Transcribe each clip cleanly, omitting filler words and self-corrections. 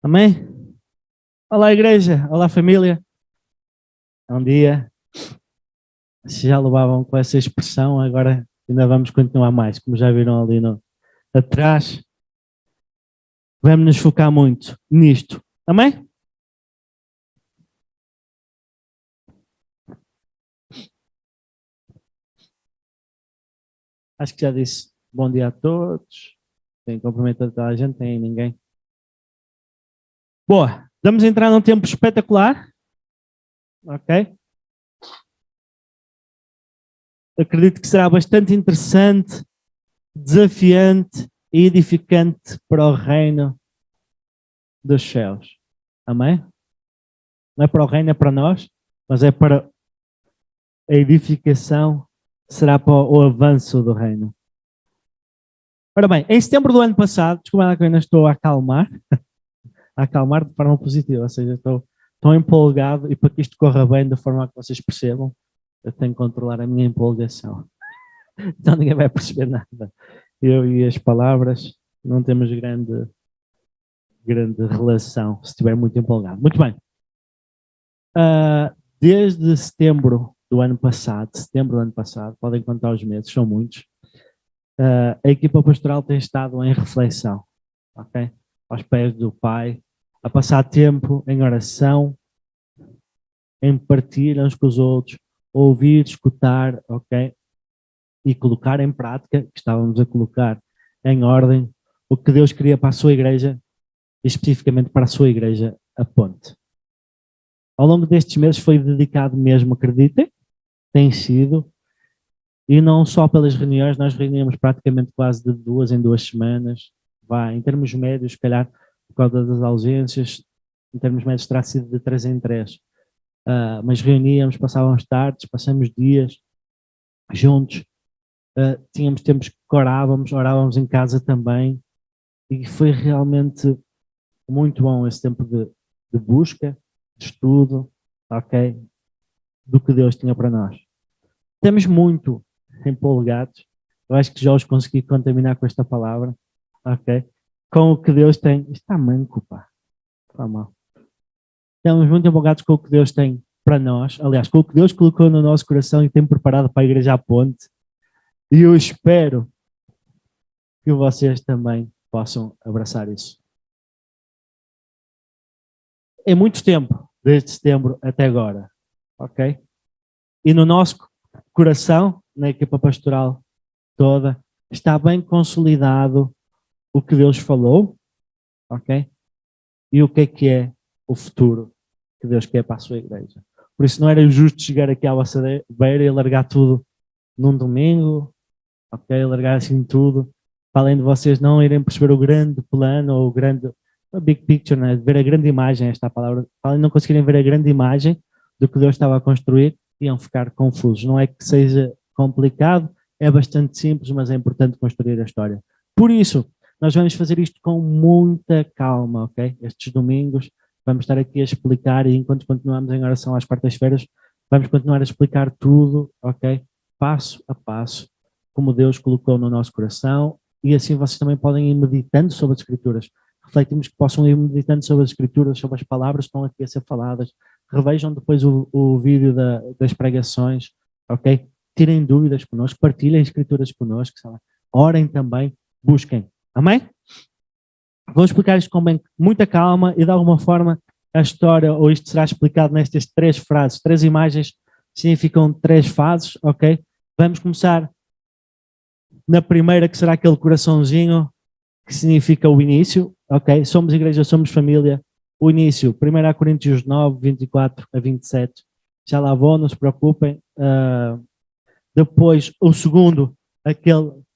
Amém? Olá, igreja. Olá, família. Bom dia. Se já levavam com essa expressão, agora ainda vamos continuar mais. Como já viram ali atrás, vamos nos focar muito nisto. Amém? Acho que já disse bom dia a todos. Tem cumprimento a toda a gente, tem ninguém. Boa. Vamos entrar num tempo espetacular. Ok? Acredito que será bastante interessante, desafiante e edificante para o reino dos céus. Amém? Não é para o reino, é para nós, mas é para a edificação, será para o avanço do reino. Ora bem, em setembro do ano passado, desculpa lá que eu ainda estou a acalmar de forma positiva, ou seja, estou empolgado e para que isto corra bem da forma que vocês percebam, eu tenho que controlar a minha empolgação. Então ninguém vai perceber nada. Eu e as palavras não temos grande relação se estiver muito empolgado. Muito bem. Desde setembro do ano passado, podem contar os meses, são muitos, a equipa pastoral tem estado em reflexão, ok? Aos pés do Pai, a passar tempo em oração, em partilha uns com os outros, ouvir, escutar, ok? E colocar em prática, que estávamos a colocar em ordem, o que Deus queria para a sua igreja, especificamente para a sua igreja, a Ponte. Ao longo destes meses foi dedicado mesmo, acreditem, tem sido, e não só pelas reuniões, nós reuníamos praticamente quase de 2 em 2 semanas, em termos médios, se calhar, por causa das ausências, em termos médios terá sido de 3 em 3, mas reuníamos, passávamos tardes, passamos dias juntos, tínhamos tempos que orávamos em casa também, e foi realmente muito bom esse tempo de busca, de estudo, ok, do que Deus tinha para nós. Estamos muito empolgados, eu acho que já os consegui contaminar com esta palavra, ok, com o que Deus tem. Está manco, pá, está mal. Estamos muito empolgados com o que Deus tem para nós, aliás, com o que Deus colocou no nosso coração e tem preparado para a Igreja à Ponte, e eu espero que vocês também possam abraçar isso. Em muito tempo, desde setembro até agora, ok? E no nosso coração, na equipa pastoral toda, está bem consolidado o que Deus falou, ok? E o que é o futuro que Deus quer para a sua igreja. Por isso não era justo chegar aqui à vossa beira e largar tudo num domingo, ok? Largar assim tudo, para além de vocês não irem perceber o grande plano ou a big picture, né? Ver a grande imagem, esta palavra, para além de não conseguirem ver a grande imagem do que Deus estava a construir, iam ficar confusos. Não é que seja complicado, é bastante simples, mas é importante construir a história. Por isso, nós vamos fazer isto com muita calma, ok? Estes domingos vamos estar aqui a explicar e enquanto continuamos em oração às quartas-feiras, vamos continuar a explicar tudo, ok? Passo a passo, como Deus colocou no nosso coração, e assim vocês também podem ir meditando sobre as Escrituras. Refletimos que possam ir meditando sobre as Escrituras, sobre as palavras que estão aqui a ser faladas. Revejam depois o vídeo das pregações, ok? Tirem dúvidas connosco, partilhem Escrituras connosco, orem também, busquem. Amém? Vou explicar isto com muita calma e de alguma forma a história, ou isto será explicado nestas 3 frases, 3 imagens significam 3 fases, ok? Vamos começar na primeira, que será aquele coraçãozinho, que significa o início, ok? Somos igreja, somos família. O início, 1 Coríntios 9, 24 a 27. Já lá vou, não se preocupem. Depois, o segundo, aquele...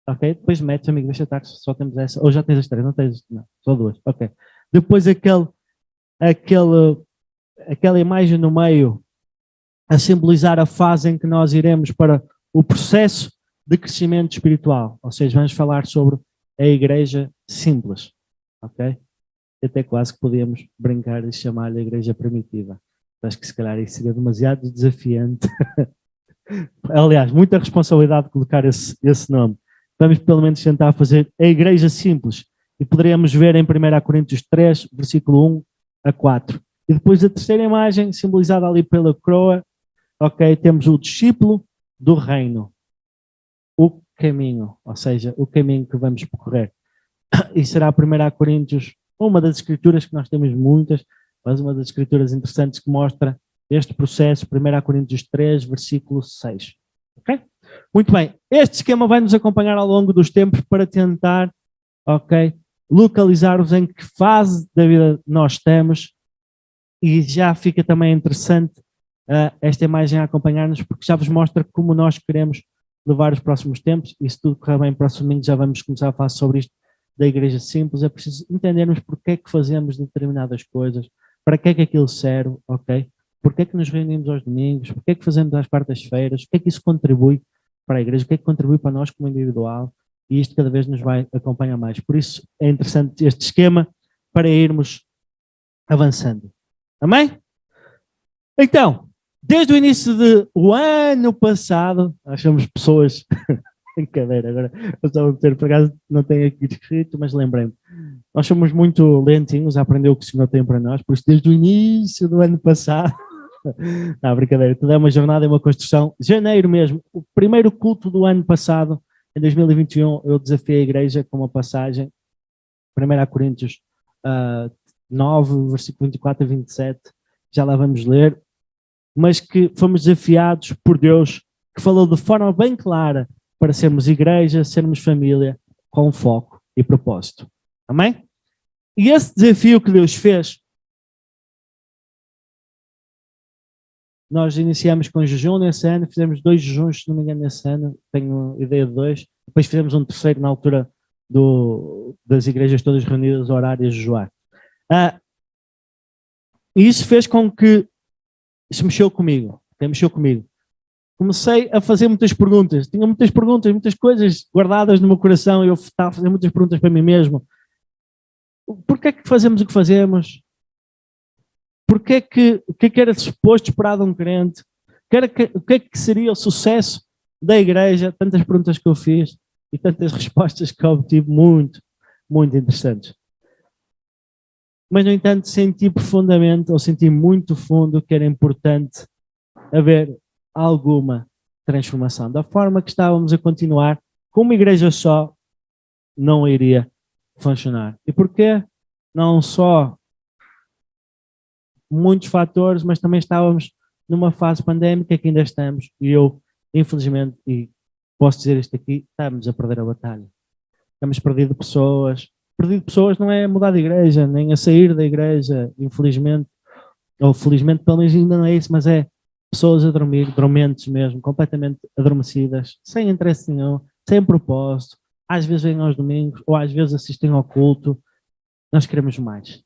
Ok? Depois metes, amigo, deixa estar, só temos essa. Ou já tens as 3, não tens... Não, só 2. Ok. Depois aquela imagem no meio a simbolizar a fase em que nós iremos para o processo de crescimento espiritual. Ou seja, vamos falar sobre a igreja simples. Ok? Até quase que podíamos brincar e chamar-lhe a igreja primitiva. Acho que se calhar isso seria demasiado desafiante. Aliás, muita responsabilidade de colocar esse nome. Vamos pelo menos tentar fazer a igreja simples. E poderemos ver em 1 Coríntios 3, versículo 1 a 4. E depois a terceira imagem, simbolizada ali pela coroa, ok, temos o discípulo do reino. O caminho, ou seja, o caminho que vamos percorrer. E será 1 Coríntios, uma das escrituras que nós temos muitas, mas uma das escrituras interessantes que mostra este processo, 1 Coríntios 3, versículo 6. Ok? Muito bem, este esquema vai nos acompanhar ao longo dos tempos para tentar, ok, localizar-vos em que fase da vida nós estamos, e já fica também interessante esta imagem a acompanhar-nos, porque já vos mostra como nós queremos levar os próximos tempos, e se tudo correr bem, próximo domingo já vamos começar a falar sobre isto da igreja simples. É preciso entendermos porque é que fazemos determinadas coisas, para que é que aquilo serve, ok? Porque é que nos reunimos aos domingos, porque é que fazemos às quartas-feiras, o que é que isso contribui para a igreja, o que é que contribui para nós como individual, e isto cada vez nos vai acompanhar mais. Por isso é interessante este esquema para irmos avançando. Amém? Então, desde o início do ano passado, nós somos pessoas... Brincadeira, agora eu estava a meter, por acaso não tenho aqui escrito, mas lembrei-me. Nós somos muito lentinhos a aprender o que o Senhor tem para nós, por isso desde o início do ano passado, não, brincadeira, tudo é uma jornada e uma construção. Janeiro mesmo, o primeiro culto do ano passado, em 2021, eu desafiei a igreja com uma passagem, 1 Coríntios 9, versículo 24 a 27, já lá vamos ler, mas que fomos desafiados por Deus, que falou de forma bem clara para sermos igreja, sermos família, com foco e propósito. Amém? E esse desafio que Deus fez, nós iniciamos com jejum nesse ano, fizemos 2 jejuns, se não me engano, nesse ano, tenho ideia de 2, depois fizemos um terceiro na altura das igrejas todas reunidas, horários de jejuar. E isso fez com que, isso mexeu comigo. Comecei a fazer muitas perguntas, tinha muitas perguntas, muitas coisas guardadas no meu coração, e eu estava a fazer muitas perguntas para mim mesmo. Porquê é que fazemos o que fazemos? O que é que era suposto esperar de um crente? O que é que seria o sucesso da igreja? Tantas perguntas que eu fiz e tantas respostas que eu obtive, muito, muito interessantes. Mas, no entanto, senti muito fundo que era importante haver alguma transformação. Da forma que estávamos a continuar, com uma igreja só, não iria funcionar. E porquê? Não só muitos fatores, mas também estávamos numa fase pandémica que ainda estamos, e eu, infelizmente, e posso dizer isto aqui, estamos a perder a batalha. Estamos perdido pessoas. Perdido pessoas não é mudar de igreja, nem a sair da igreja, infelizmente, ou felizmente, pelo menos ainda não é isso, mas é pessoas a dormir, dormentes mesmo, completamente adormecidas, sem interesse nenhum, sem propósito, às vezes vêm aos domingos, ou às vezes assistem ao culto. Nós queremos mais,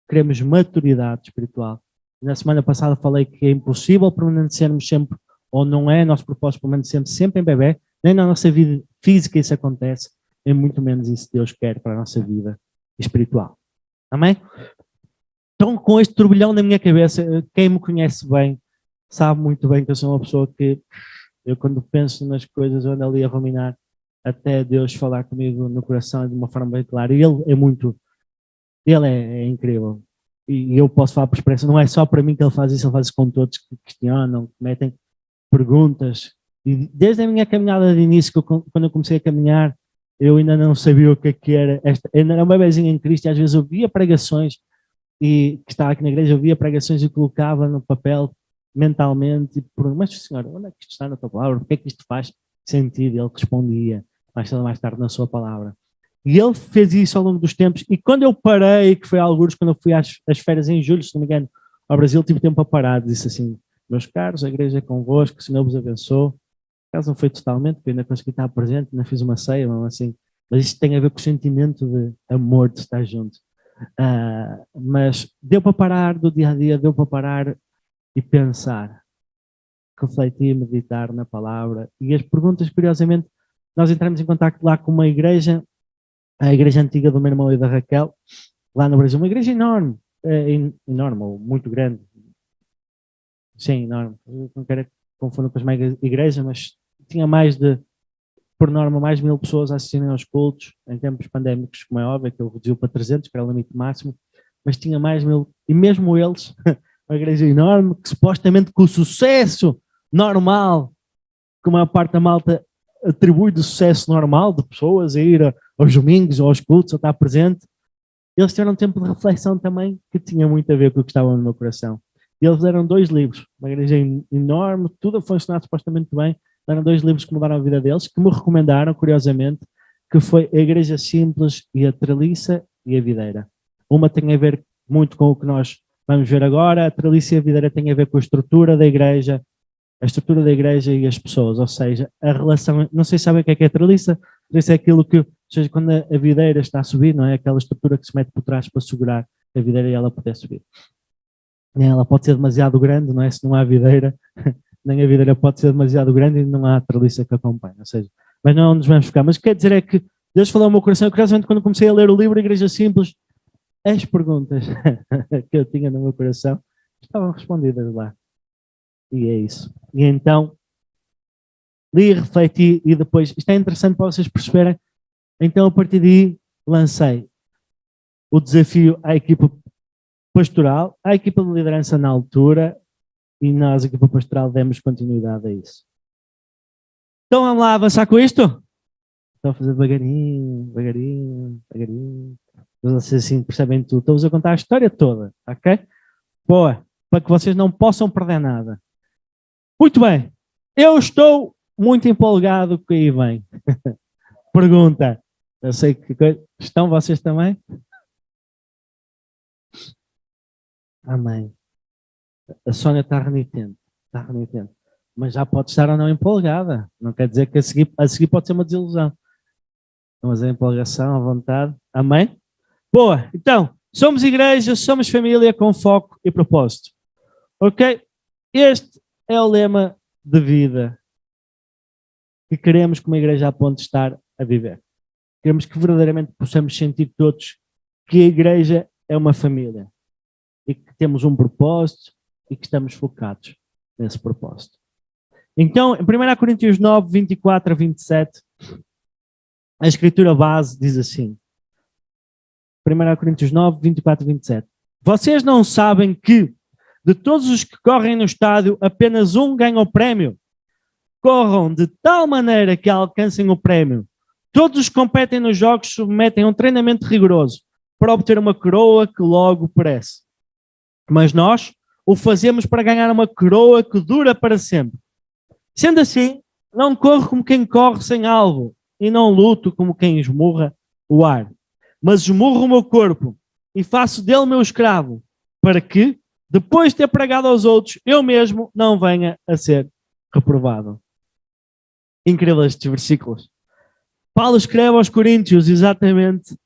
queremos maturidade espiritual. Na semana passada falei que é impossível permanecermos sempre, ou não é nosso propósito permanecermos sempre em bebê, nem na nossa vida física isso acontece, é muito menos isso que Deus quer para a nossa vida espiritual. Amém? Então, com este turbilhão na minha cabeça, quem me conhece bem, sabe muito bem que eu sou uma pessoa que, eu quando penso nas coisas, eu ando ali a ruminar, até Deus falar comigo no coração de uma forma bem clara. E Ele é incrível. E eu posso falar por experiência, não é só para mim que Ele faz isso com todos que questionam, que metem perguntas. E desde a minha caminhada de início, quando eu comecei a caminhar, eu ainda não sabia o que era esta. Eu ainda era um bebezinho em Cristo, e às vezes eu via pregações, e que estava aqui na igreja, eu via pregações e colocava no papel mentalmente, e perguntava, mas Senhor, onde é que isto está na tua palavra? Porque é que isto faz sentido? E Ele respondia, mais tarde na sua palavra. E Ele fez isso ao longo dos tempos, e quando eu parei, que foi alguns, quando eu fui às férias em julho, se não me engano, ao Brasil, tive tempo a parar, disse assim, meus caros, a igreja é convosco, o Senhor vos abençoe. Caso não foi totalmente, porque eu ainda consegui estar presente, ainda fiz uma ceia, mas isto tem a ver com o sentimento de amor de estar junto. Mas deu para parar do dia a dia, deu para parar e pensar, refletir, meditar na palavra. E as perguntas, curiosamente, nós entramos em contato lá com uma igreja, a igreja antiga do meu irmão e da Raquel, lá no Brasil, uma igreja enorme, enorme, ou muito grande. Sim, enorme. Eu não quero confundir com as mega igrejas, mas tinha mais de por norma, mais 1000 pessoas a assistirem aos cultos. Em tempos pandémicos, como é óbvio, que ele reduziu para 300, que era o limite máximo, mas tinha mais 1000, e mesmo eles, uma igreja enorme, que supostamente com o sucesso normal, que a maior parte da malta atribui do sucesso normal, de pessoas a ir aos domingos ou aos cultos, a estar presente, eles tiveram um tempo de reflexão também, que tinha muito a ver com o que estava no meu coração. E eles deram 2 livros, uma igreja enorme, tudo a funcionar supostamente bem, deram 2 livros que mudaram a vida deles, que me recomendaram, curiosamente, que foi A Igreja Simples e A Treliça e a Videira. Uma tem a ver muito com o que nós vamos ver agora, a Treliça e a Videira tem a ver com a estrutura da igreja e as pessoas, ou seja, a relação, não sei se sabem o que é a treliça. A treliça é aquilo que, ou seja, quando a videira está a subir, não é? Aquela estrutura que se mete por trás para segurar a videira e ela poder subir. Ela pode ser demasiado grande, não é? Se não há videira, nem a videira pode ser demasiado grande e não há a treliça que acompanha, ou seja, mas não é onde nos vamos ficar. Mas o que quer dizer é que Deus falou ao meu coração, curiosamente, quando comecei a ler o livro Igreja Simples, as perguntas que eu tinha no meu coração estavam respondidas lá. E é isso. E então, li, refleti e depois, isto é interessante para vocês perceberem, então a partir daí lancei o desafio à equipa pastoral, à equipa de liderança na altura, e nós, a equipa pastoral, demos continuidade a isso. Então vamos lá avançar com isto? Estou a fazer devagarinho. Vocês assim percebem tudo. Estou-vos a contar a história toda, ok? Boa, para que vocês não possam perder nada. Muito bem, eu estou muito empolgado com o que aí vem. Pergunta, eu sei que estão vocês também? Amém. A Sónia está renitente, mas já pode estar ou não empolgada, não quer dizer que a seguir pode ser uma desilusão. Mas a empolgação, a vontade, amém? Boa, então, somos igreja, somos família com foco e propósito, ok? Este é o lema de vida que queremos que uma igreja a ponto de estar a viver. Queremos que verdadeiramente possamos sentir todos que a igreja é uma família e que temos um propósito e que estamos focados nesse propósito. Então, em 1 Coríntios 9, 24 a 27, a escritura base diz assim, 1 Coríntios 9, 24 a 27, vocês não sabem que de todos os que correm no estádio, apenas um ganha o prémio? Corram de tal maneira que alcancem o prémio. Todos os que competem nos jogos submetem a um treinamento rigoroso para obter uma coroa que logo perece. Mas nós o fazemos para ganhar uma coroa que dura para sempre. Sendo assim, não corro como quem corre sem alvo e não luto como quem esmurra o ar. Mas esmurro o meu corpo e faço dele meu escravo, para que, depois de ter pregado aos outros, eu mesmo não venha a ser reprovado. Incrível estes versículos. Paulo escreve aos Coríntios exatamente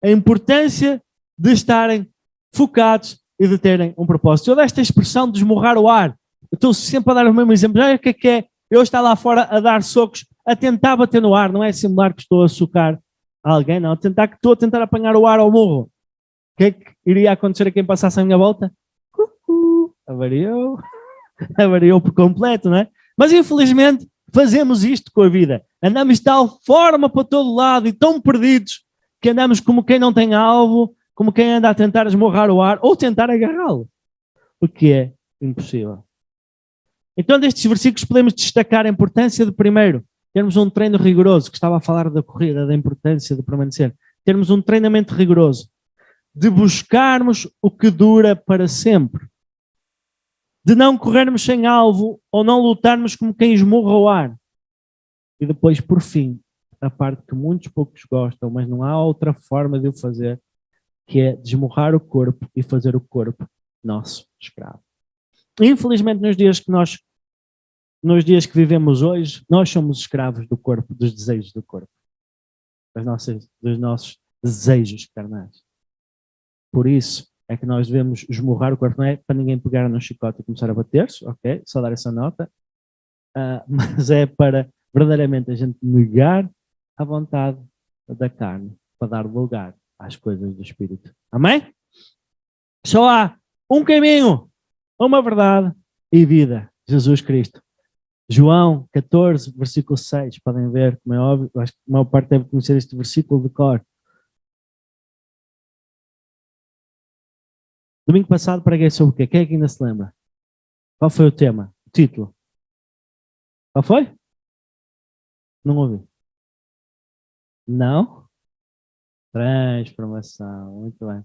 a importância de estarem focados e de terem um propósito. Eu dei esta expressão de esmurrar o ar. Eu estou sempre a dar o mesmo exemplo. Olha o que é eu estar lá fora a dar socos, a tentar bater no ar. Não é simular que estou a socar alguém, não. Estou a tentar apanhar o ar ao morro. O que é que iria acontecer a quem passasse a minha volta? Avariou por completo, não é? Mas infelizmente fazemos isto com a vida. Andamos de tal forma para todo lado e tão perdidos que andamos como quem não tem alvo, como quem anda a tentar esmurrar o ar ou tentar agarrá-lo, o que é impossível. Então destes versículos podemos destacar a importância de, primeiro, termos um treino rigoroso, que estava a falar da corrida, da importância de permanecer, termos um treinamento rigoroso, de buscarmos o que dura para sempre, de não corrermos sem alvo ou não lutarmos como quem esmurra o ar. E depois, por fim, a parte que muitos poucos gostam, mas não há outra forma de o fazer, que é desmurrar o corpo e fazer o corpo nosso escravo. Infelizmente, nos dias que vivemos hoje, nós somos escravos do corpo, dos desejos do corpo, dos nossos desejos carnais. Por isso é que nós devemos esmurrar o corpo, não é para ninguém pegar no chicote e começar a bater-se, ok? Só dar essa nota, mas é para verdadeiramente a gente negar a vontade da carne, para dar lugar às coisas do Espírito. Amém? Só há um caminho, uma verdade e vida, Jesus Cristo. João 14, versículo 6, podem ver, como é óbvio, acho que a maior parte deve conhecer este versículo de cor. Domingo passado preguei sobre o quê? Quem é que ainda se lembra? Qual foi o tema? O título? Qual foi? Não ouvi. Não? Transformação, muito bem.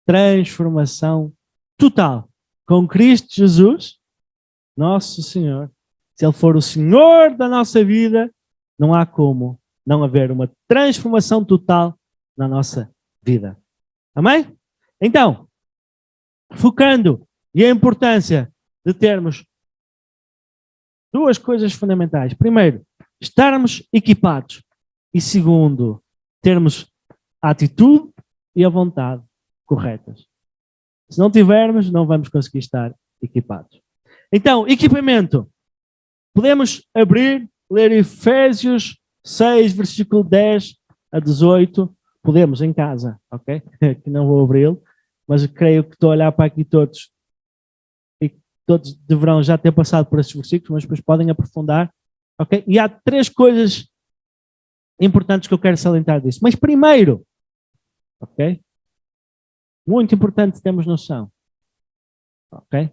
Transformação total. Com Cristo Jesus, nosso Senhor. Se Ele for o Senhor da nossa vida, não há como não haver uma transformação total na nossa vida. Amém? Então, focando e a importância de termos duas coisas fundamentais. Primeiro, estarmos equipados. E segundo, termos a atitude e a vontade corretas. Se não tivermos, não vamos conseguir estar equipados. Então, equipamento. Podemos abrir, ler Efésios 6, versículo 10 a 18. Podemos em casa, ok? Que não vou abri-lo, mas creio que estou a olhar para aqui todos e todos deverão já ter passado por esses versículos, mas depois podem aprofundar, ok? E há três coisas importantes que eu quero salientar disso. Mas primeiro, ok? Muito importante termos noção, ok?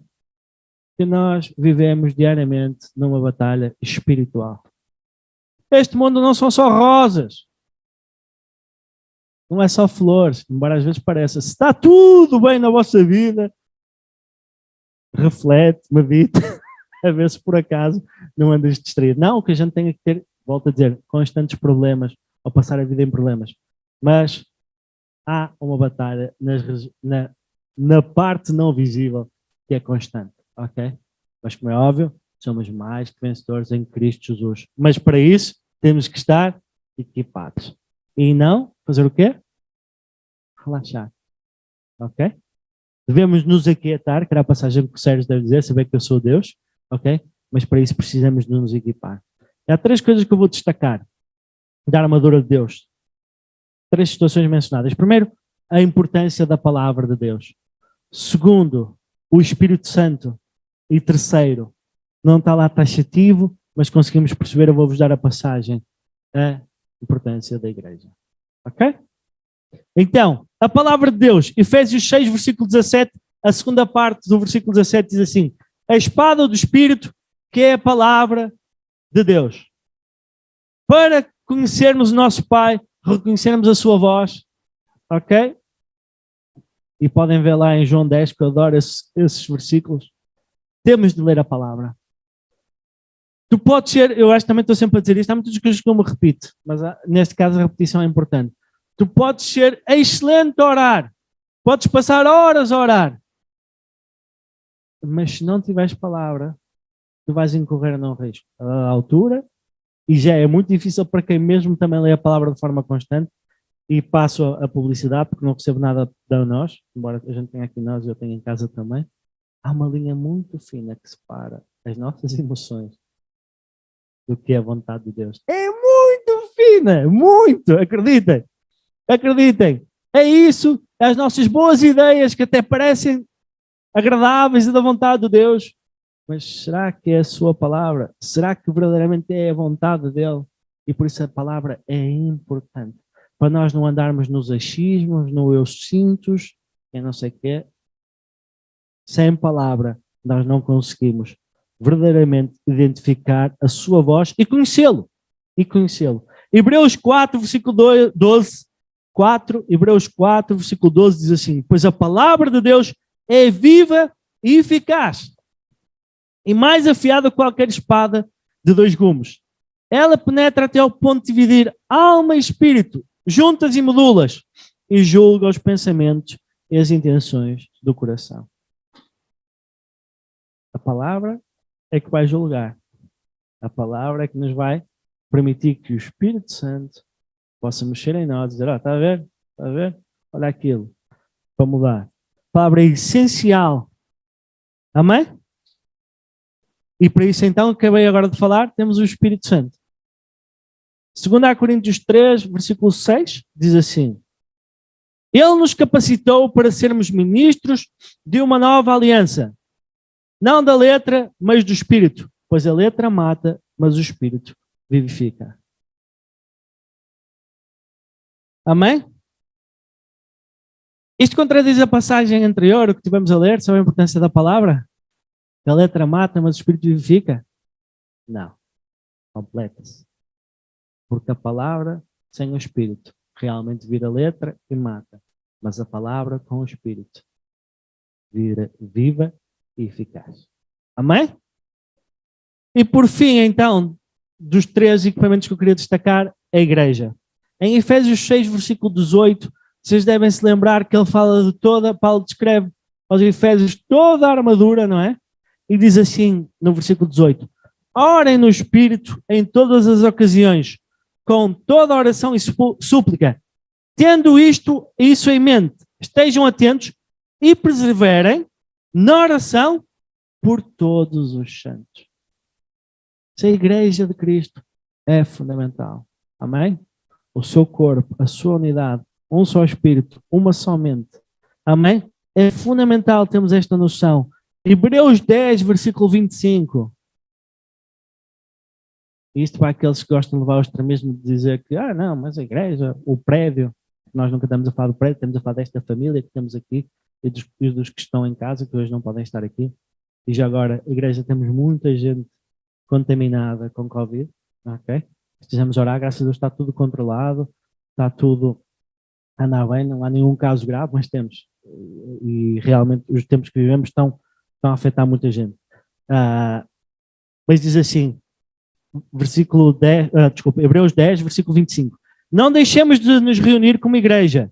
Que nós vivemos diariamente numa batalha espiritual. Este mundo não são só rosas. Não é só flores, embora às vezes pareça. Se está tudo bem na vossa vida, reflete, medita, a ver se por acaso não andas distraído. Não, o que a gente tem que ter, volto a dizer, constantes problemas, ou passar a vida em problemas. Mas há uma batalha na parte não visível que é constante, ok? Mas como é óbvio, somos mais que vencedores em Cristo Jesus. Mas para isso temos que estar equipados. E não fazer o quê? Relaxar, ok? Devemos nos aquietar, que era a passagem que o Sérgio deve dizer, saber que eu sou Deus, ok? Mas para isso precisamos de nos equipar. E há três coisas que eu vou destacar da armadura de Deus. Três situações mencionadas. Primeiro, a importância da palavra de Deus. Segundo, o Espírito Santo. E terceiro, não está lá taxativo, mas conseguimos perceber, eu vou-vos dar a passagem, a importância da igreja. Ok? Então, a palavra de Deus, Efésios 6, versículo 17, a segunda parte do versículo 17 diz assim: a espada do Espírito, que é a palavra de Deus. Para conhecermos o nosso Pai, reconhecermos a sua voz, ok? E podem ver lá em João 10, que eu adoro esses versículos. Temos de ler a palavra. Tu podes ser, eu acho que também estou sempre a dizer isto, há muitas coisas que eu me repito, mas neste caso a repetição é importante. Tu podes ser excelente a orar, podes passar horas a orar, mas se não tiveres palavra, tu vais incorrer num risco. A altura, e já é muito difícil para quem mesmo também lê a palavra de forma constante, e passo a publicidade, porque não recebo nada de nós, embora a gente tenha aqui nós e eu tenho em casa também. Há uma linha muito fina que separa as nossas emoções do que é a vontade de Deus. É muito fina, muito, acreditem. Acreditem, é isso, as nossas boas ideias que até parecem agradáveis e da vontade de Deus, mas será que é a sua palavra? Será que verdadeiramente é a vontade dele? E por isso a palavra é importante, para nós não andarmos nos achismos, no eu sintos, eu não sei o quê. Sem palavra nós não conseguimos verdadeiramente identificar a sua voz e conhecê-lo. Hebreus 4, versículo 12, Hebreus 4, versículo 12 diz assim: pois a palavra de Deus é viva e eficaz, e mais afiada que qualquer espada de dois gumes. Ela penetra até ao ponto de dividir alma e espírito, juntas e medulas, e julga os pensamentos e as intenções do coração. A palavra é que vai julgar. A palavra é que nos vai permitir que o Espírito Santo possa mexer em nós e dizer: está a ver? Está a ver? Olha aquilo. Para mudar. A palavra é essencial. Amém? E para isso então, acabei agora de falar, temos o Espírito Santo. 2 Coríntios 3, versículo 6, diz assim: ele nos capacitou para sermos ministros de uma nova aliança. Não da letra, mas do Espírito. pois a letra mata, mas o Espírito vivifica. Amém? Isto contradiz a passagem anterior, o que tivemos a ler, sobre a importância da palavra? A letra mata, mas o Espírito vivifica? Não. Completa-se. Porque a palavra sem o Espírito realmente vira letra e mata. Mas a palavra com o Espírito vira viva e eficaz. Amém? E por fim, então, dos 3 equipamentos que eu queria destacar, a igreja. Em Efésios 6, versículo 18, vocês devem se lembrar que ele fala de toda, Paulo descreve aos Efésios toda a armadura, não é? E diz assim, no versículo 18, orem no Espírito em todas as ocasiões, com toda a oração e súplica. Tendo isso em mente, estejam atentos e perseverem na oração por todos os santos. Se a igreja de Cristo é fundamental. Amém? O seu corpo, a sua unidade, um só Espírito, uma só mente. Amém? É fundamental termos esta noção. Hebreus 10, versículo 25. Isto para aqueles que gostam de levar ao extremismo de dizer que, não, mas a igreja, o prédio, nós nunca estamos a falar do prédio, estamos a falar desta família que temos aqui e dos que estão em casa, que hoje não podem estar aqui. E já agora, a igreja, temos muita gente contaminada com Covid, ok? Estejamos a orar, graças a Deus está tudo controlado, está tudo a andar bem, não há nenhum caso grave, mas temos. E realmente os tempos que vivemos estão a afetar muita gente. Mas diz assim, versículo 10, Hebreus 10, versículo 25. Não deixemos de nos reunir como igreja,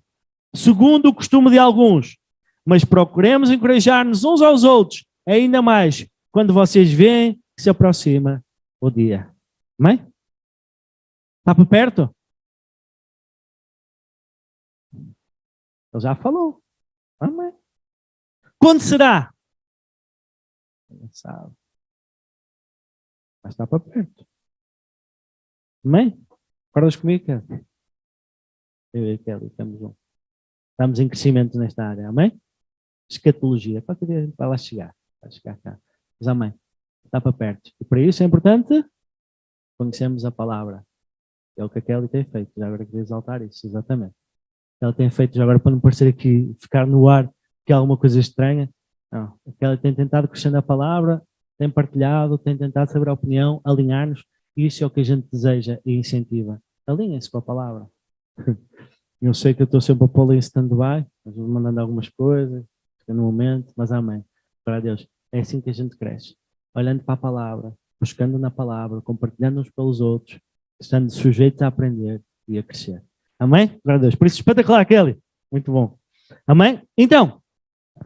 segundo o costume de alguns, mas procuremos encorajar-nos uns aos outros, ainda mais quando vocês veem que se aproxima o dia. Amém? Está por perto? Ele já falou. Amém. Quando será? Não sabe. Mas está para perto. Amém? Acordas comigo, Kelly? Eu e a Kelly estamos em crescimento nesta área. Amém? Escatologia. Qualquer dia a gente vai lá chegar. Vai chegar cá. Mas amém. Está para perto. E para isso é importante conhecermos a palavra. É o que a Kelly tem feito. Já agora queria exaltar isso, exatamente. Ela tem feito, já agora para não parecer aqui, ficar no ar que é alguma coisa estranha. Não. A Kelly tem tentado crescer na palavra, tem partilhado, tem tentado saber a opinião, alinhar-nos. E isso é o que a gente deseja e incentiva. Alinhem-se com a palavra. Eu sei que eu estou sempre a pô-la em stand-by, mas vou mandando algumas coisas, no momento, mas amém. Para Deus. É assim que a gente cresce. Olhando para a palavra, buscando na palavra, compartilhando uns pelos outros, estando sujeitos a aprender e a crescer. Amém? Glória a Deus. Por isso, espetacular, Kelly. Muito bom. Amém? Então,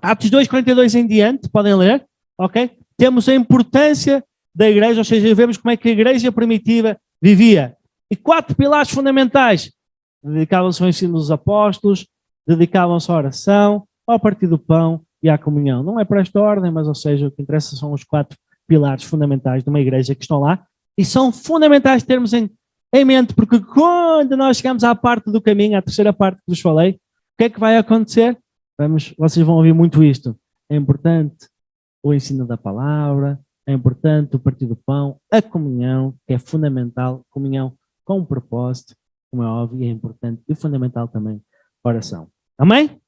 Atos 2:42 em diante, podem ler, ok? Temos a importância da igreja, ou seja, vemos como é que a igreja primitiva vivia. E 4 pilares fundamentais. Dedicavam-se ao ensino dos apóstolos, dedicavam-se à oração, ao partir do pão e à comunhão. Não é para esta ordem, mas, ou seja, o que interessa são os 4 pilares fundamentais de uma igreja que estão lá e são fundamentais termos em mente, porque quando nós chegamos à parte do caminho, à terceira parte que vos falei, o que é que vai acontecer? Vocês vão ouvir muito isto. É importante o ensino da palavra, é importante o partir do pão, a comunhão, que é fundamental, comunhão com um propósito, como é óbvio, é importante e fundamental também a oração. Amém?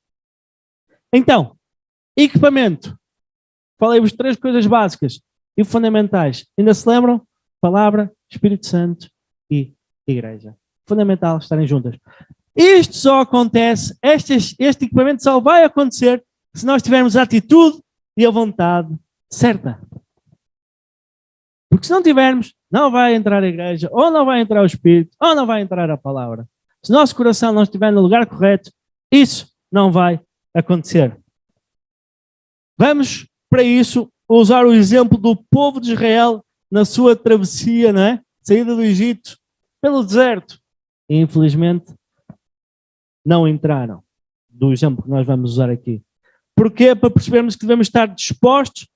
Então, equipamento. Falei-vos 3 coisas básicas e fundamentais. Ainda se lembram? Palavra, Espírito Santo e igreja. Fundamental estarem juntas. Isto só acontece, este equipamento só vai acontecer se nós tivermos a atitude e a vontade certa. Porque se não tivermos, não vai entrar a igreja, ou não vai entrar o Espírito, ou não vai entrar a palavra. Se o nosso coração não estiver no lugar correto, isso não vai acontecer. Vamos, para isso, usar o exemplo do povo de Israel na sua travessia, não é? Saída do Egito pelo deserto. E, infelizmente, não entraram. Do exemplo que nós vamos usar aqui. Porquê? Para percebermos que devemos estar dispostos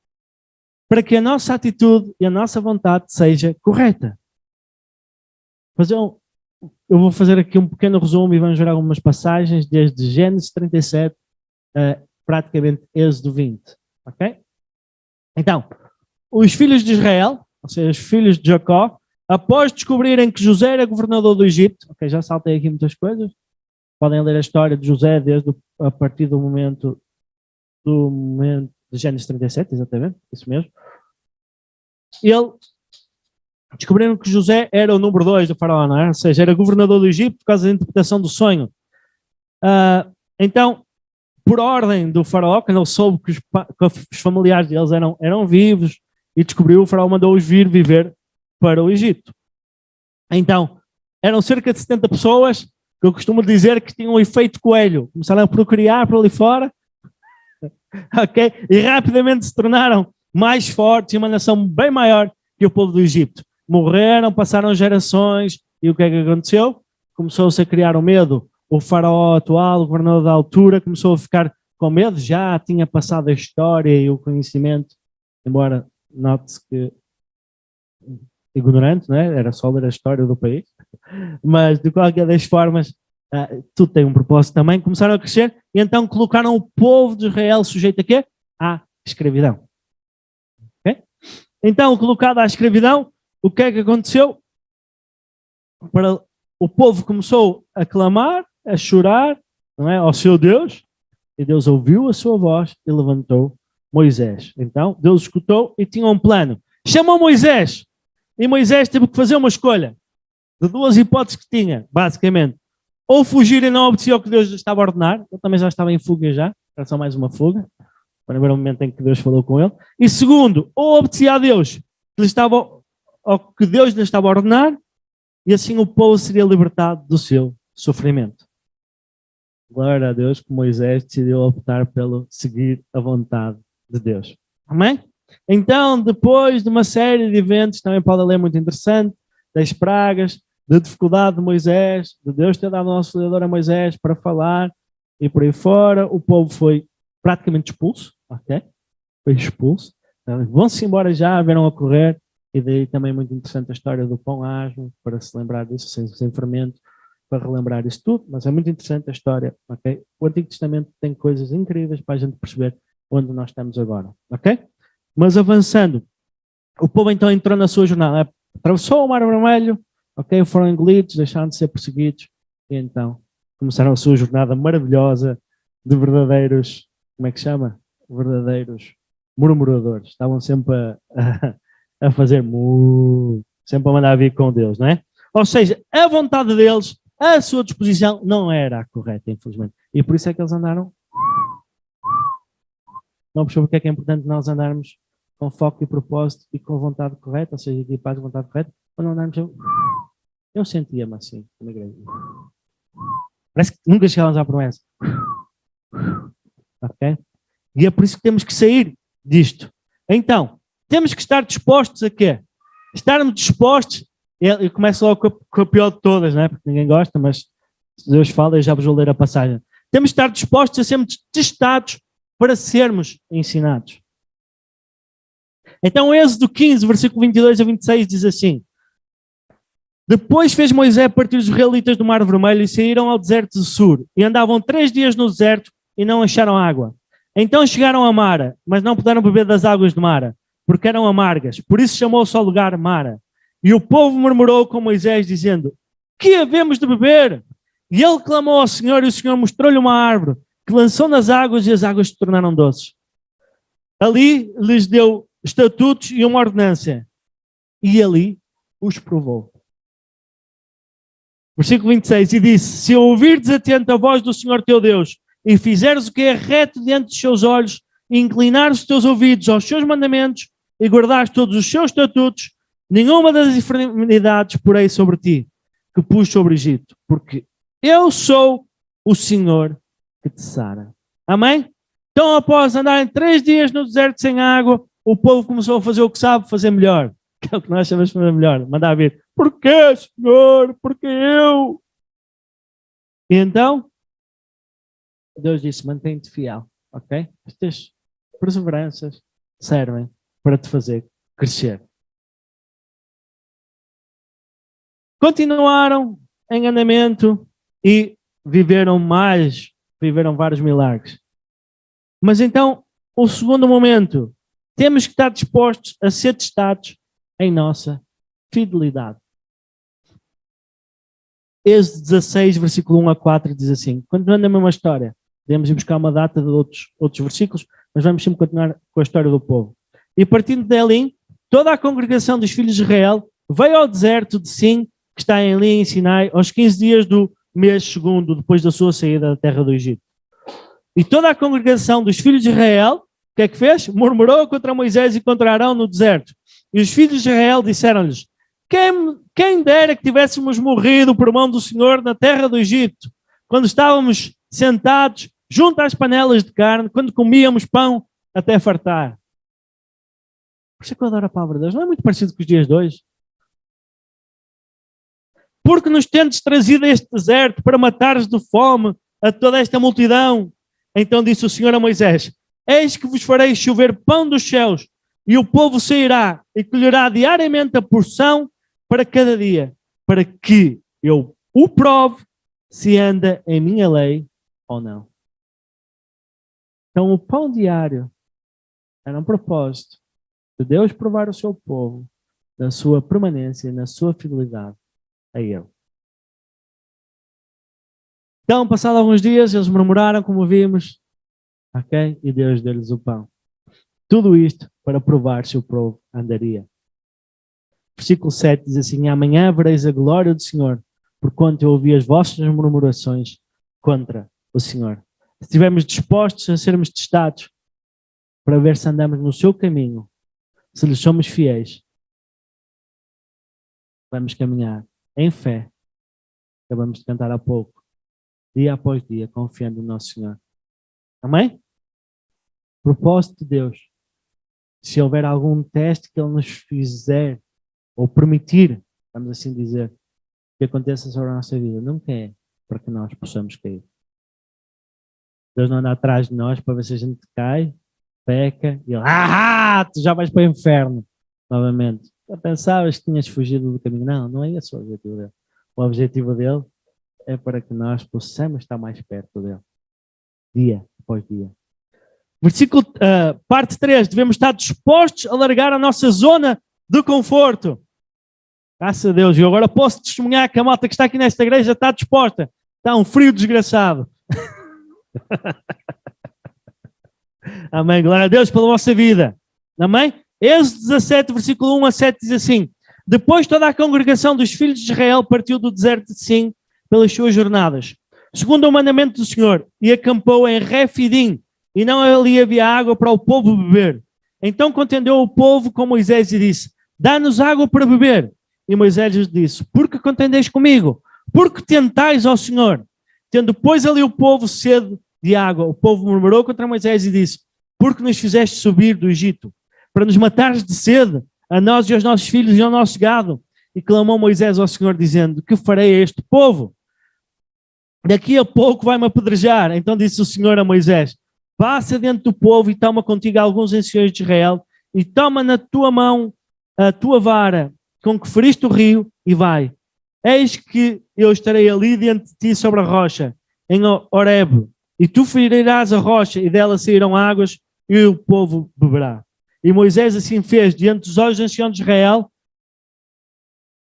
para que a nossa atitude e a nossa vontade seja correta. Mas eu vou fazer aqui um pequeno resumo e vamos ver algumas passagens desde Gênesis 37 a praticamente Êxodo 20. Ok? Então, os filhos de Israel, ou seja, os filhos de Jacó, após descobrirem que José era governador do Egito, ok, já saltei aqui muitas coisas, podem ler a história de José a partir do momento de Gênesis 37, exatamente, isso mesmo. Descobriram que José era o número 2 do faraó, não é? Ou seja, era governador do Egito por causa da interpretação do sonho. Então, por ordem do faraó, quando ele soube que os familiares deles eram vivos e descobriu, o faraó mandou-os vir viver para o Egito. Então, eram cerca de 70 pessoas que eu costumo dizer que tinham um efeito coelho. Começaram a procriar por ali fora, ok? E rapidamente se tornaram mais fortes e uma nação bem maior que o povo do Egito. Morreram, passaram gerações e o que é que aconteceu? Começou-se a criar o medo. O faraó atual, o governador da altura, começou a ficar com medo, já tinha passado a história e o conhecimento, embora note-se que ignorante, não é? Era só ler a história do país, mas de qualquer das formas, tudo tem um propósito também. Começaram a crescer e então colocaram o povo de Israel sujeito a quê? À escravidão. Okay? Então, colocado à escravidão, o que é que aconteceu? O povo começou a clamar, a chorar, não é, ao seu Deus, e Deus ouviu a sua voz e levantou Moisés. Então, Deus escutou e tinha um plano. Chamou Moisés, e Moisés teve que fazer uma escolha de duas hipóteses que tinha, basicamente. Ou fugir e não obedecer ao que Deus estava a ordenar, ele também já estava em fuga já, era só mais uma fuga, para ver o momento em que Deus falou com ele. E segundo, ou obedecia a Deus, ao que Deus lhe estava a ordenar, e assim o povo seria libertado do seu sofrimento. Glória a Deus que Moisés decidiu optar pelo seguir a vontade de Deus. Amém? Então, depois de uma série de eventos, também pode ler muito interessante, das pragas, da dificuldade de Moisés, de Deus ter dado ao nosso auxiliador a Moisés para falar, e por aí fora, o povo foi praticamente expulso, ok? Foi expulso. Então, vão-se embora já, viram a correr, e daí também muito interessante a história do pão asno, para se lembrar disso, sem fermento, para relembrar isso tudo, mas é muito interessante a história, ok? O Antigo Testamento tem coisas incríveis para a gente perceber onde nós estamos agora, ok? Mas avançando, o povo então entrou na sua jornada, atravessou o Mar Vermelho, ok? Foram engolidos, deixaram de ser perseguidos, e então começaram a sua jornada maravilhosa de verdadeiros, como é que chama? Verdadeiros murmuradores. Estavam sempre a fazer sempre a mandar vir com Deus, não é? Ou seja, a vontade deles, a sua disposição não era a correta, infelizmente. E por isso é que eles andaram. Não percebo porque é que é importante nós andarmos com foco e propósito e com vontade correta, ou seja, equipados de vontade correta, quando andarmos. Eu sentia-me assim, na igreja. Parece que nunca chegávamos à promessa. Ok? E é por isso que temos que sair disto. Então, temos que estar dispostos a quê? Estarmos dispostos, e começo logo com a pior de todas, não é? Porque ninguém gosta, mas se Deus fala, eu já vos vou ler a passagem. Temos que estar dispostos a sermos testados para sermos ensinados. Então, Êxodo 15, versículo 22 a 26 diz assim: Depois fez Moisés partir os israelitas do Mar Vermelho e saíram ao deserto de Sur, e andavam 3 dias no deserto e não acharam água. Então chegaram a Mara, mas não puderam beber das águas de Mara, porque eram amargas. Por isso chamou-se ao lugar Mara. E o povo murmurou com Moisés, dizendo: Que havemos de beber? E ele clamou ao Senhor, e o Senhor mostrou-lhe uma árvore, que lançou nas águas, e as águas se tornaram doces. Ali lhes deu estatutos e uma ordenança, e ali os provou. Versículo 26, e disse: Se ouvirdes atento a voz do Senhor teu Deus, e fizeres o que é reto diante dos seus olhos, e inclinares os teus ouvidos aos seus mandamentos, e guardares todos os seus estatutos, nenhuma das enfermidades porei sobre ti, que pus sobre o Egito, porque eu sou o Senhor que te sara. Amém? Então, após andarem 3 dias no deserto sem água, o povo começou a fazer o que sabe fazer melhor. Que é o que nós sabemos fazer melhor. Mandar vir: Porquê, Senhor? Porque eu? E então, Deus disse: mantém-te fiel, ok? Estas perseveranças servem para te fazer crescer. Continuaram em andamento e viveram vários milagres. Mas então, o segundo momento, temos que estar dispostos a ser testados em nossa fidelidade. Êxodo 16, versículo 1 a 4 diz assim, continuando a mesma história, podemos ir buscar uma data de outros versículos, mas vamos sempre continuar com a história do povo. E partindo de Elim, toda a congregação dos filhos de Israel veio ao deserto de Sim, que está em Elim, em Sinai, aos 15 dias do mês segundo, depois da sua saída da terra do Egito. E toda a congregação dos filhos de Israel, o que é que fez? Murmurou contra Moisés e contra Arão no deserto. E os filhos de Israel disseram-lhes, quem dera que tivéssemos morrido por mão do Senhor na terra do Egito, quando estávamos sentados junto às panelas de carne, quando comíamos pão até fartar. Por isso é que eu adoro a palavra de Deus. Não é muito parecido com os dias de hoje? Porque nos tendes trazido a este deserto para matares de fome a toda esta multidão. Então disse o Senhor a Moisés, eis que vos farei chover pão dos céus, e o povo sairá e colherá diariamente a porção para cada dia, para que eu o prove se anda em minha lei ou não. Então o pão diário era um propósito de Deus provar o seu povo da sua permanência, na sua fidelidade a Ele. Então, passados alguns dias, eles murmuraram, como vimos, ok? E Deus deu-lhes o pão. Tudo isto para provar se o povo andaria. Versículo 7 diz assim, amanhã vereis a glória do Senhor, porquanto eu ouvi as vossas murmurações contra o Senhor. Se estivermos dispostos a sermos testados para ver se andamos no seu caminho, se lhes somos fiéis, vamos caminhar em fé. Acabamos de cantar há pouco, dia após dia, confiando no nosso Senhor. Amém? Propósito de Deus. Se houver algum teste que Ele nos fizer, ou permitir, vamos assim dizer, que aconteça sobre a nossa vida, nunca é para que nós possamos cair. Deus não anda atrás de nós para ver se a gente cai, peca, e Ele, tu já vais para o inferno, novamente. Já pensavas que tinhas fugido do caminho? Não, não é esse o objetivo dele. O objetivo dele é para que nós possamos estar mais perto dele, dia após dia. Versículo, parte 3, devemos estar dispostos a largar a nossa zona de conforto. Graças a Deus, eu agora posso testemunhar que a malta que está aqui nesta igreja está disposta. Está um frio desgraçado. Amém, glória a Deus pela vossa vida. Amém? Êxodo 17, versículo 1 a 7 diz assim, depois toda a congregação dos filhos de Israel partiu do deserto de Sim pelas suas jornadas, segundo o mandamento do Senhor, e acampou em Refidim, e não ali havia água para o povo beber. Então contendeu o povo com Moisés e disse, dá-nos água para beber. E Moisés lhes disse, por que contendeis comigo? Por que tentais ao Senhor? Tendo pois ali o povo sede de água, o povo murmurou contra Moisés e disse, por que nos fizeste subir do Egito? Para nos matares de sede, a nós e aos nossos filhos e ao nosso gado. E clamou Moisés ao Senhor dizendo, que farei a este povo? Daqui a pouco vai-me apedrejar. Então disse o Senhor a Moisés, passa dentro do povo e toma contigo alguns anciões de Israel e toma na tua mão a tua vara com que feriste o rio e vai. Eis que eu estarei ali diante de ti sobre a rocha, em Horebe, e tu ferirás a rocha e dela sairão águas e o povo beberá. E Moisés assim fez diante dos olhos dos anciãos de Israel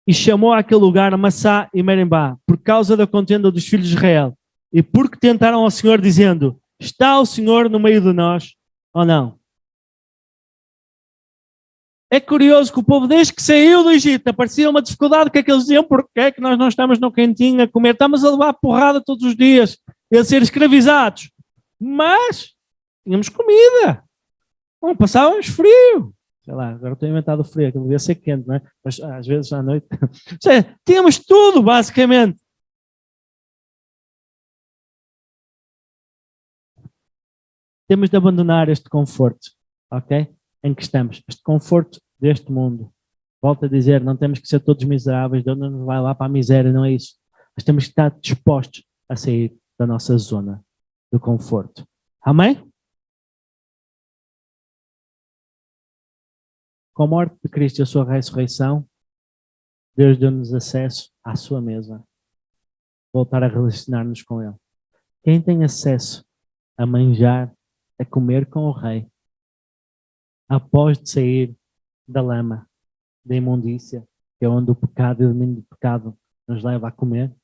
e chamou àquele lugar Massá e Meribá, por causa da contenda dos filhos de Israel, e porque tentaram ao Senhor dizendo, está o Senhor no meio de nós ou não? É curioso que o povo, desde que saiu do Egito, aparecia uma dificuldade que eles diziam, porque é que nós não estamos no cantinho a comer? Estamos a levar porrada todos os dias e a ser escravizados. Mas tínhamos comida. Não passávamos frio. Sei lá, agora estou inventado frio, aquilo devia ser quente, não é? Mas às vezes à noite. Ou seja, tínhamos tudo, basicamente. Temos de abandonar este conforto, ok? Em que estamos, este conforto deste mundo. Volto a dizer, não temos que ser todos miseráveis, Deus não nos vai lá para a miséria, não é isso. Mas temos que estar dispostos a sair da nossa zona de conforto. Amém? Com a morte de Cristo e a sua ressurreição, Deus deu-nos acesso à sua mesa. Voltar a relacionar-nos com Ele. Quem tem acesso a manjar, a comer com o Rei, após de sair da lama, da imundícia, que é onde o pecado e o domínio do pecado nos leva a comer,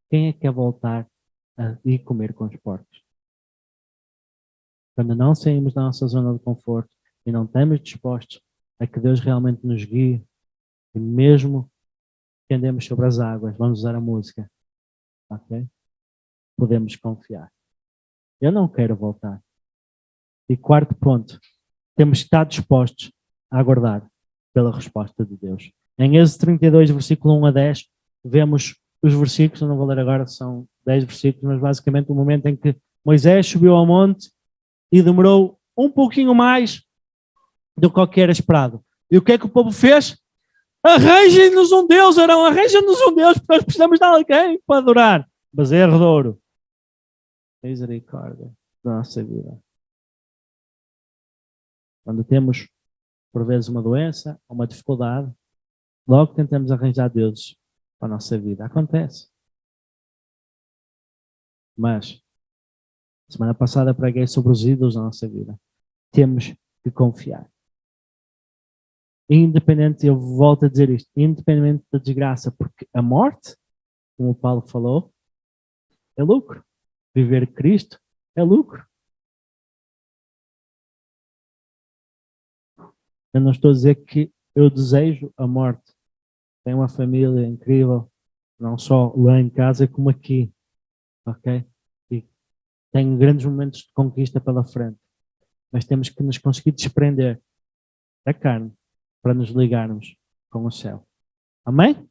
quem é que quer voltar a ir comer com os porcos? Quando não saímos da nossa zona de conforto e não estamos dispostos a que Deus realmente nos guie, e mesmo que andemos sobre as águas, vamos usar a música, ok? Podemos confiar. Eu não quero voltar. E quarto ponto, temos que estar dispostos a aguardar pela resposta de Deus. Em Êxodo 32, versículo 1 a 10, vemos os versículos, eu não vou ler agora, são 10 versículos, mas basicamente o momento em que Moisés subiu ao monte e demorou um pouquinho mais do que era esperado. E o que é que o povo fez? Arranjem-nos um Deus, Arão, arranjem-nos um Deus, porque nós precisamos de alguém para adorar. Bezerro de ouro. Misericórdia da nossa vida. Quando temos, por vezes, uma doença, uma dificuldade, logo tentamos arranjar deuses para a nossa vida. Acontece. Mas, semana passada preguei sobre os ídolos da nossa vida. Temos que confiar. Independente, eu volto a dizer isto, independente da desgraça, porque a morte, como o Paulo falou, é lucro. Viver Cristo é lucro. Eu não estou a dizer que eu desejo a morte. Tenho uma família incrível, não só lá em casa, como aqui. Ok? E tenho grandes momentos de conquista pela frente. Mas temos que nos conseguir desprender da carne para nos ligarmos com o céu. Amém?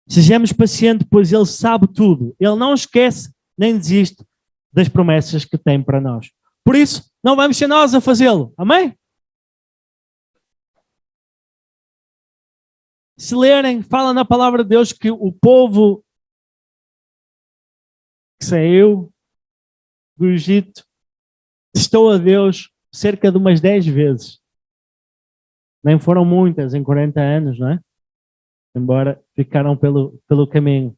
Sejamos pacientes, pois Ele sabe tudo. Ele não esquece nem desiste das promessas que tem para nós. Por isso, não vamos ser nós a fazê-lo. Amém? Se lerem, fala na palavra de Deus que o povo que saiu do Egito testou a Deus cerca de umas 10 vezes. Nem foram muitas em 40 anos, não é? Embora ficaram pelo caminho.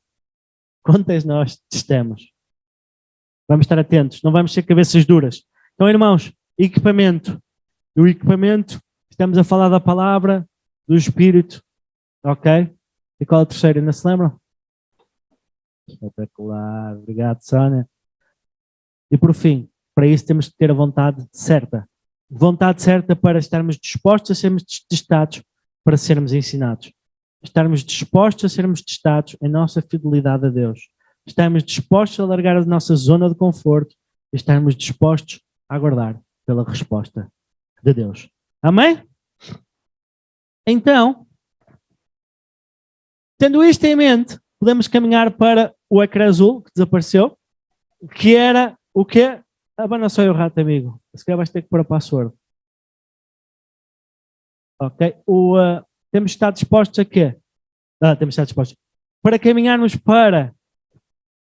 Quantas nós testamos? Vamos estar atentos, não vamos ser cabeças duras. Então, irmãos, equipamento. O equipamento, estamos a falar da palavra, do Espírito, ok? E qual é o terceiro? Ainda se lembram? Espetacular, obrigado, Sónia. E por fim, para isso temos que ter a vontade certa. Vontade certa para estarmos dispostos a sermos testados, para sermos ensinados. Estarmos dispostos a sermos testados em nossa fidelidade a Deus. Estarmos dispostos a largar a nossa zona de conforto e estarmos dispostos a aguardar pela resposta de Deus. Amém? Então, tendo isto em mente, podemos caminhar para o ecrã azul que desapareceu, que era o quê? Abana só o rato, amigo. Se calhar vais ter que pôr a password. Ok? Temos de estar dispostos a quê? Temos de estar dispostos. Para caminharmos para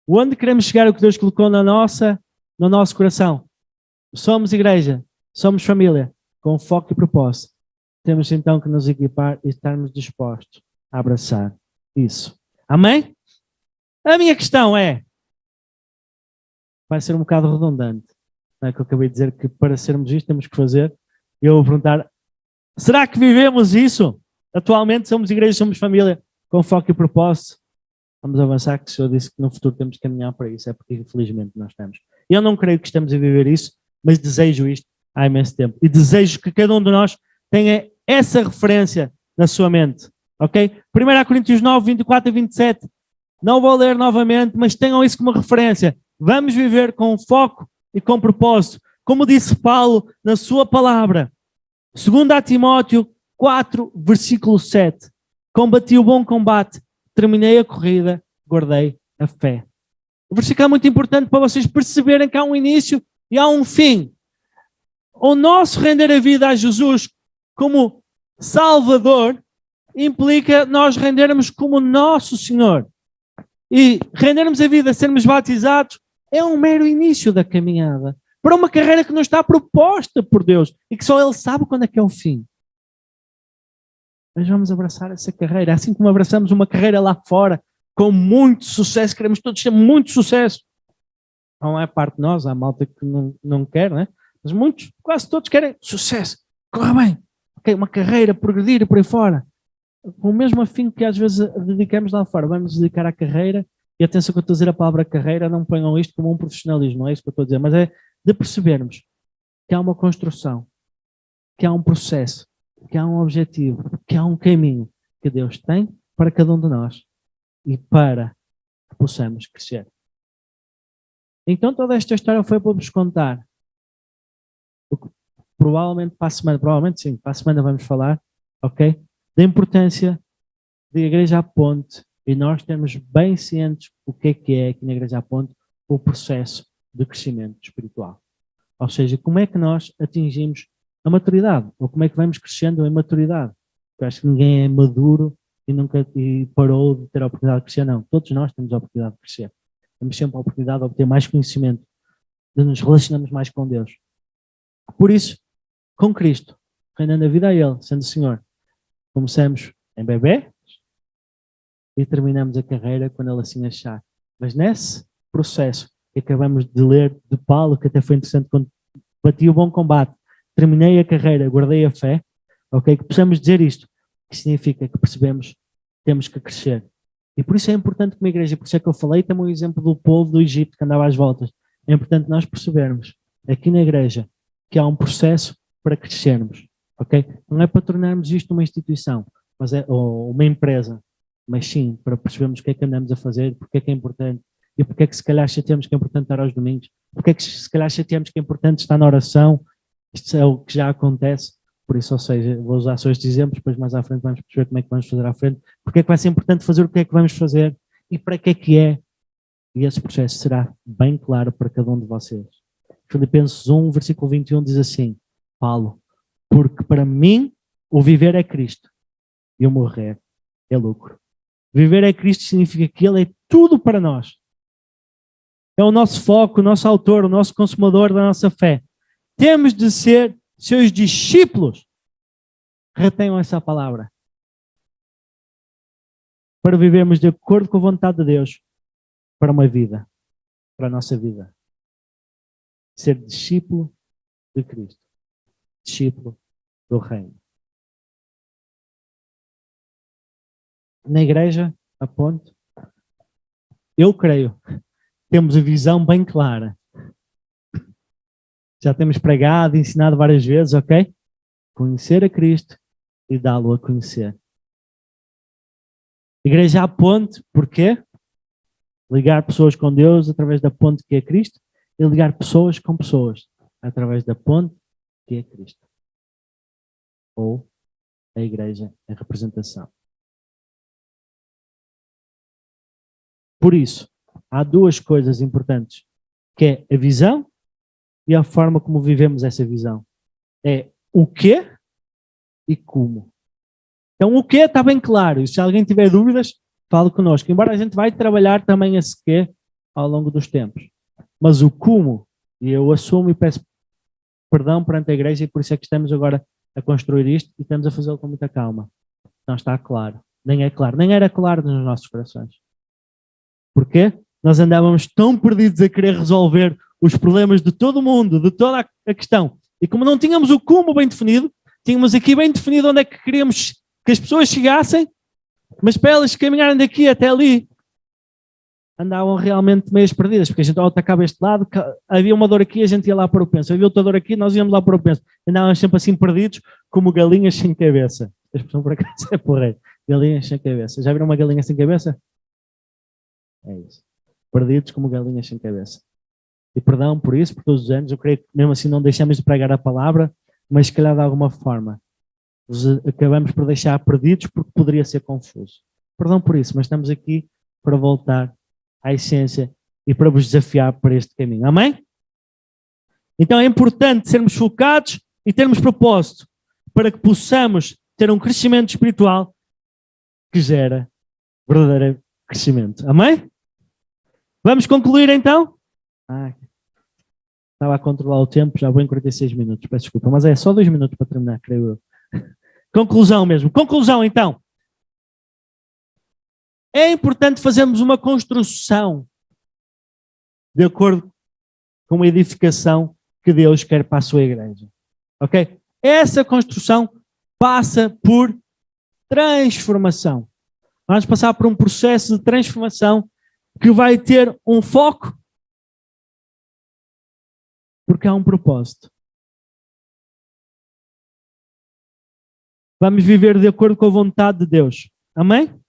onde queremos chegar, o que Deus colocou no nosso coração. Somos igreja, somos família, com foco e propósito. Temos então que nos equipar e estarmos dispostos a abraçar isso. Amém? A minha questão é, vai ser um bocado redundante, não é que eu acabei de dizer que para sermos isto temos que fazer. Eu vou perguntar, será que vivemos isso? Atualmente somos igreja, somos família, com foco e propósito. Vamos avançar, que o Senhor disse que no futuro temos que caminhar para isso, é porque infelizmente nós estamos. Eu não creio que estamos a viver isso, mas desejo isto há imenso tempo. E desejo que cada um de nós tenha essa referência na sua mente. Ok? 1 Coríntios 9, 24 e 27. Não vou ler novamente, mas tenham isso como referência. Vamos viver com foco e com propósito. Como disse Paulo na sua palavra. 2 Timóteo 4, versículo 7. Combati o bom combate, terminei a corrida, guardei a fé. O versículo é muito importante para vocês perceberem que há um início e há um fim. O nosso render a vida a Jesus como Salvador implica nós rendermos como nosso Senhor. E rendermos a vida, sermos batizados, é um mero início da caminhada. Para uma carreira que não está proposta por Deus e que só Ele sabe quando é que é o fim. Mas vamos abraçar essa carreira, assim como abraçamos uma carreira lá fora, com muito sucesso, queremos todos ter muito sucesso. Não é parte de nós, há malta que não quer, né? Mas muitos, quase todos querem sucesso, corra bem, Ok, uma carreira, progredir e por aí fora. Com o mesmo afinco que às vezes dedicamos lá fora, vamos nos dedicar à carreira, e atenção que eu estou a dizer a palavra carreira, não ponham isto como um profissionalismo, não é isso que eu estou a dizer, mas é de percebermos que há uma construção, que há um processo, que há um objetivo, que há um caminho que Deus tem para cada um de nós e para que possamos crescer. Então toda esta história foi para vos contar o que provavelmente para a semana, provavelmente sim, para a semana vamos falar, ok? Da importância da Igreja à Ponte e nós termos bem cientes o que é aqui na Igreja à Ponte o processo de crescimento espiritual. Ou seja, como é que nós atingimos a maturidade, ou como é que vamos crescendo em maturidade. Eu acho que ninguém é maduro e parou de ter a oportunidade de crescer, não. Todos nós temos a oportunidade de crescer. Temos sempre a oportunidade de obter mais conhecimento, de nos relacionarmos mais com Deus. Por isso, com Cristo, reinando a vida a Ele, sendo o Senhor, começamos em bebê e terminamos a carreira quando Ele assim achar. Mas nesse processo que acabamos de ler de Paulo, que até foi interessante quando bati o bom combate, terminei a carreira, guardei a fé, ok? Que possamos dizer isto, que significa que percebemos que temos que crescer. E por isso é importante como igreja, por isso é que eu falei também o exemplo do povo do Egito que andava às voltas. É importante nós percebermos aqui na igreja que há um processo para crescermos, ok? Não é para tornarmos isto uma instituição, mas ou uma empresa, mas sim para percebermos o que é que andamos a fazer, porque é que é importante e porque é que se calhar chateamos que é importante estar aos domingos, porque é que se calhar chateamos que é importante estar na oração. Isto é o que já acontece, por isso, ou seja, vou usar só estes exemplos, depois mais à frente vamos perceber como é que vamos fazer à frente, porque é que vai ser importante fazer o que é que vamos fazer e para que é, e esse processo será bem claro para cada um de vocês. Filipenses 1, versículo 21 diz assim, Paulo, porque para mim o viver é Cristo e o morrer é lucro. Viver é Cristo significa que Ele é tudo para nós. É o nosso foco, o nosso autor, o nosso consumador da nossa fé. Temos de ser seus discípulos. Retenham essa palavra. Para vivermos de acordo com a vontade de Deus para uma vida, para a nossa vida. Ser discípulo de Cristo. Discípulo do Reino. Na igreja, a ponte, eu creio, temos a visão bem clara. Já temos pregado e ensinado várias vezes, ok? Conhecer a Cristo e dá-lo a conhecer. Igreja à ponte, porquê? Ligar pessoas com Deus através da ponte que é Cristo e ligar pessoas com pessoas através da ponte que é Cristo. Ou a igreja em representação. Por isso, há duas coisas importantes, que é a visão e a forma como vivemos essa visão. É o quê e como. Então, o quê está bem claro. E se alguém tiver dúvidas, fale connosco. Embora a gente vai trabalhar também esse quê ao longo dos tempos. Mas o como, e eu assumo e peço perdão perante a igreja, e por isso é que estamos agora a construir isto e estamos a fazê-lo com muita calma. Não está claro. Nem é claro. Nem era claro nos nossos corações. Porquê? Nós andávamos tão perdidos a querer resolver os problemas de todo o mundo, de toda a questão. E como não tínhamos o como bem definido, tínhamos aqui bem definido onde é que queríamos que as pessoas chegassem, mas para elas caminharem daqui até ali, andavam realmente meias perdidas, porque a gente atacava este lado, havia uma dor aqui, a gente ia lá para o penso, havia outra dor aqui, nós íamos lá para o penso. Andávamos sempre assim perdidos, como galinhas sem cabeça. A expressão por acaso é porreiro. Galinhas sem cabeça. Já viram uma galinha sem cabeça? É isso. Perdidos como galinhas sem cabeça. E perdão por isso, por todos os anos, eu creio que mesmo assim não deixamos de pregar a palavra, mas se calhar de alguma forma acabamos por deixar perdidos porque poderia ser confuso. Perdão por isso, mas estamos aqui para voltar à essência e para vos desafiar para este caminho. Amém? Então é importante sermos focados e termos propósito para que possamos ter um crescimento espiritual que gera verdadeiro crescimento. Amém? Vamos concluir então? Estava a controlar o tempo, já vou em 46 minutos, peço desculpa, mas é só 2 minutos para terminar, creio eu. Conclusão mesmo. Conclusão então. É importante fazermos uma construção de acordo com a edificação que Deus quer para a sua igreja. Ok? Essa construção passa por transformação. Vamos passar por um processo de transformação que vai ter um foco, porque há um propósito. Vamos viver de acordo com a vontade de Deus. Amém?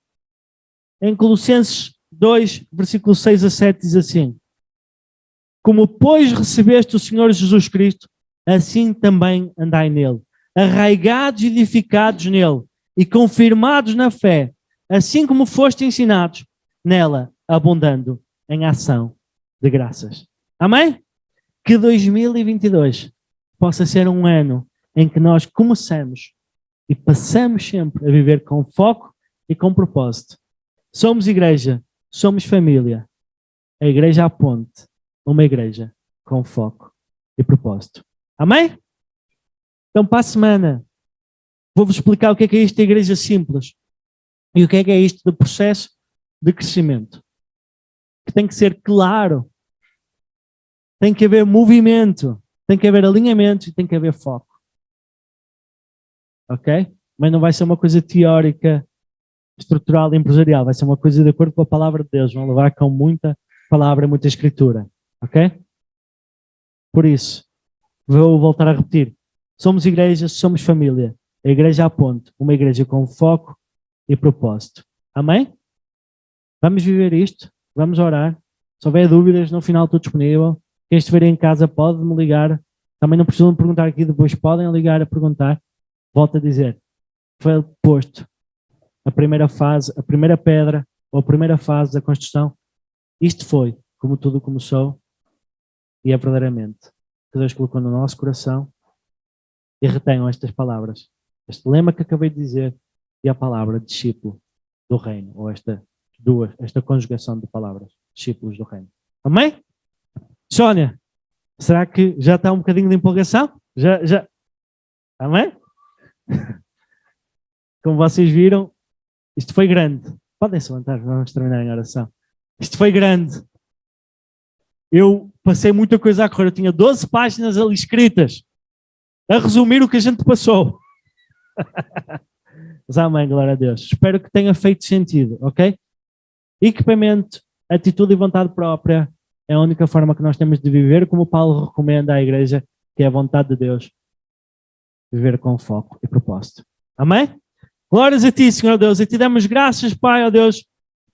Em Colossenses 2, versículo 6 a 7 diz assim: como pois recebeste o Senhor Jesus Cristo, assim também andai nele, arraigados e edificados nele e confirmados na fé, assim como foste ensinados, nela abundando em ação de graças. Amém? Que 2022 possa ser um ano em que nós começamos e passamos sempre a viver com foco e com propósito. Somos igreja, somos família. A igreja à ponte, uma igreja com foco e propósito. Amém? Então, para a semana, vou-vos explicar o que é isto da igreja simples e o que é isto do processo de crescimento. Que tem que ser claro, tem que haver movimento, tem que haver alinhamento e tem que haver foco. Ok? Mas não vai ser uma coisa teórica, estrutural e empresarial, vai ser uma coisa de acordo com a palavra de Deus, vão levar com muita palavra e muita escritura. Ok? Por isso, vou voltar a repetir. Somos igreja, somos família. A igreja à ponte, uma igreja com foco e propósito. Amém? Vamos viver isto, vamos orar. Se houver dúvidas, no final estou disponível. Quem estiver em casa pode me ligar. Também não precisam perguntar aqui, depois podem ligar a perguntar. Volto a dizer, foi posto a primeira fase, a primeira pedra, ou a primeira fase da construção. Isto foi como tudo começou e é verdadeiramente que Deus colocou no nosso coração. E retenham estas palavras, este lema que acabei de dizer e a palavra discípulo do reino, ou esta conjugação de palavras, discípulos do reino. Amém? Sónia, será que já está um bocadinho de empolgação? Já? Amém? Como vocês viram, isto foi grande. Podem se levantar, vamos terminar em oração. Isto foi grande. Eu passei muita coisa a correr, eu tinha 12 páginas ali escritas, a resumir o que a gente passou. Mas amém, glória a Deus. Espero que tenha feito sentido, ok? Equipamento, atitude e vontade própria é a única forma que nós temos de viver, como Paulo recomenda à igreja, que é a vontade de Deus. Viver com foco e propósito. Amém? Glórias a ti, Senhor Deus, e te damos graças, Pai, ó Deus.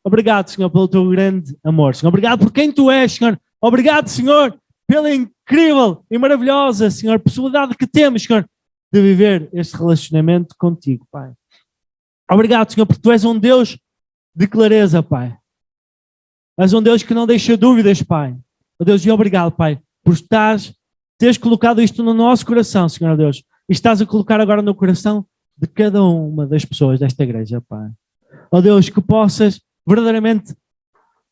Obrigado, Senhor, pelo teu grande amor, Senhor. Obrigado por quem tu és, Senhor. Obrigado, Senhor, pela incrível e maravilhosa, Senhor, possibilidade que temos, Senhor, de viver este relacionamento contigo, Pai. Obrigado, Senhor, porque tu és um Deus de clareza, Pai. És um Deus que não deixa dúvidas, Pai. Ó Deus, e obrigado, Pai, por teres colocado isto no nosso coração, Senhor Deus. E estás a colocar agora no coração de cada uma das pessoas desta igreja, Pai. Ó Deus, que possas verdadeiramente,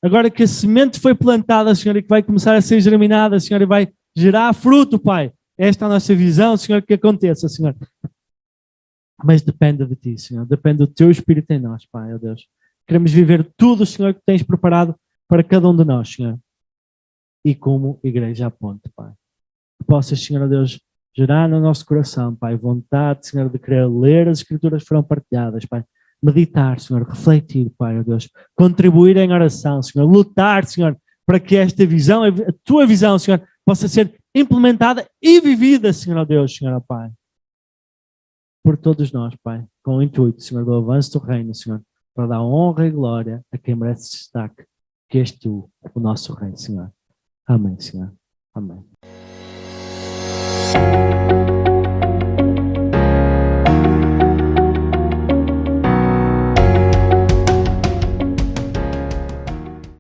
agora que a semente foi plantada, Senhor, e que vai começar a ser germinada, Senhor, e vai gerar fruto, Pai. Esta é a nossa visão, Senhor, que aconteça, Senhor. Mas depende de Ti, Senhor. Depende do Teu Espírito em nós, Pai, ó Deus. Queremos viver tudo, Senhor, que tens preparado para cada um de nós, Senhor. E como igreja à ponte, Pai. Que possas, Senhor, ó Deus, gerar no nosso coração, Pai, vontade, Senhor, de querer ler as Escrituras que foram partilhadas, Pai. Meditar, Senhor, refletir, Pai, ó Deus. Contribuir em oração, Senhor. Lutar, Senhor, para que esta visão, a Tua visão, Senhor, possa ser implementada e vivida, Senhor, ó Deus, Senhor, ó Pai. Por todos nós, Pai, com o intuito, Senhor, do avanço do reino, Senhor, para dar honra e glória a quem merece destaque, que és Tu, o nosso Rei, Senhor. Amém, Senhor. Amém.